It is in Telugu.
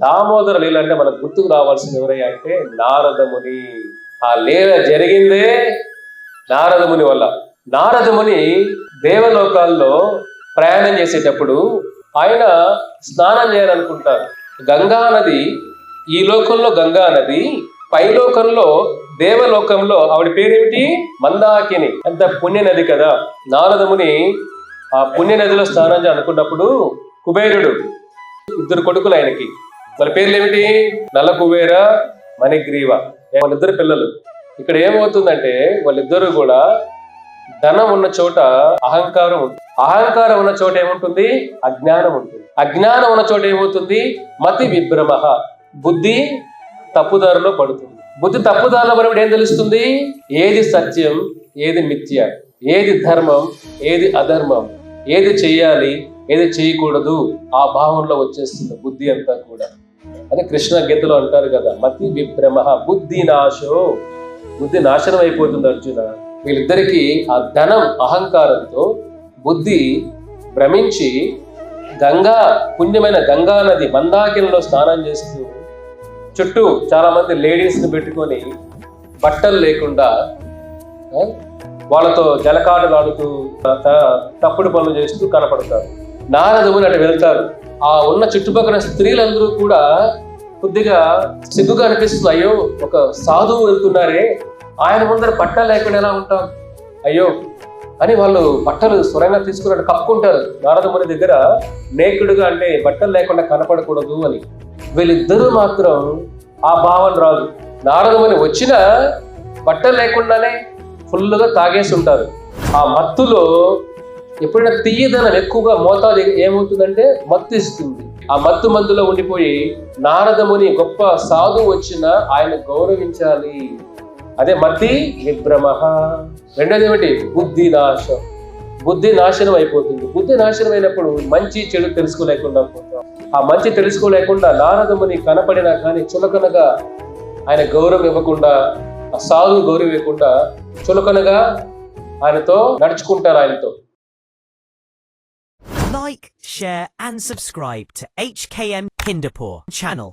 దామోదర లీల అంటే మనకు గుర్తుకు రావాల్సింది ఎవరయ్యా అంటే నారదముని. ఆ లీల జరిగిందే నారదముని వల్ల. నారదముని దేవలోకాల్లో ప్రయాణం చేసేటప్పుడు ఆయన స్నానం చేయాలనుకుంటారు. గంగా నది, ఈ లోకంలో గంగా నది, పైలోకంలో దేవలోకంలో ఆవిడ పేరేమిటి? మందాకిని. అంత పుణ్య నది కదా. నారదముని ఆ పుణ్య నదిలో స్నానం చేయాలనుకున్నప్పుడు కుబేరుడు, ఇద్దరు కొడుకులు ఆయనకి, వాళ్ళ పేర్లు ఏమిటి? నల కుబేర, మణిగ్రీవ, వాళ్ళిద్దరు పిల్లలు. ఇక్కడ ఏమవుతుందంటే వాళ్ళిద్దరూ కూడా ధనం ఉన్న చోట అహంకారం ఉంటుంది, అహంకారం ఉన్న చోట ఏముంటుంది? అజ్ఞానం ఉంటుంది, అజ్ఞానం ఉన్న చోట ఏమవుతుంది? మతి విభ్రమ, బుద్ధి తప్పుదారిలో పడుతుంది. బుద్ధి తప్పుదారిలో పడినప్పుడు ఏం తెలుస్తుంది? ఏది సత్యం, ఏది మిథ్య, ఏది ధర్మం, ఏది అధర్మం, ఏది చెయ్యాలి, ఏది చేయకూడదు, ఆ భావంలో వచ్చేస్తుంది బుద్ధి అంతా కూడా. అని కృష్ణ గీతలో అంటారు కదా, మతి విభ్రమ బుద్ధి నాశో, బుద్ధి నాశనం అయిపోతుంది అర్జున. వీళ్ళిద్దరికీ ఆ ధనం అహంకారంతో బుద్ధి భ్రమించి గంగా, పుణ్యమైన గంగా నది మందాకినిలో స్నానం చేస్తూ చుట్టూ చాలా మంది లేడీస్ని పెట్టుకొని బట్టలు లేకుండా వాళ్ళతో జలకాటలాడుతూ తప్పుడు పనులు చేస్తూ కనపడతారు. నారదముని అటు వెళ్తారు. ఆ ఉన్న చుట్టుపక్కల స్త్రీలందరూ కూడా కొద్దిగా సిగ్గుగా అనిపిస్తుంది. అయ్యో, ఒక సాధువు వెళ్తున్నారే, ఆయన ముందర బట్టలు లేకుండా ఎలా ఉంటాం, అయ్యో అని వాళ్ళు బట్టలు స్వరంగా తీసుకున్నట్టు కప్పుకుంటారు. నారదముని దగ్గర నేకుడుగా, అంటే బట్టలు లేకుండా కనపడకూడదు అని. వీళ్ళిద్దరూ మాత్రం ఆ భావన రాదు. నారదముని వచ్చిన బట్టలు లేకుండానే ఫుల్గా తాగేసి ఉంటారు. ఆ మత్తులో ఎప్పుడైనా తీయదనం ఎక్కువగా మోతాదు ఏమవుతుందంటే మత్తు ఇస్తుంది. ఆ మత్తు మందులో ఉండిపోయి నారదముని గొప్ప సాధువు వచ్చిన ఆయన గౌరవించాలి. అదే మతి విభ్రమ. రెండోది ఏమిటి? బుద్ధి నాశం. బుద్ధి నాశనం అయిపోతుంది. బుద్ధి నాశనం అయినప్పుడు మంచి చెడు తెలుసుకోలేకుండా పోతాం. ఆ మంచి తెలుసుకోలేకుండా నారదముని కనపడినా కానీ చులకనగా ఆయన గౌరవం ఇవ్వకుండా, ఆ సాధువు గౌరవం ఇవ్వకుండా చులకనగా ఆయనతో నడుచుకుంటారు. ఆయనతో Like, share and subscribe to HKM Kinderpore channel.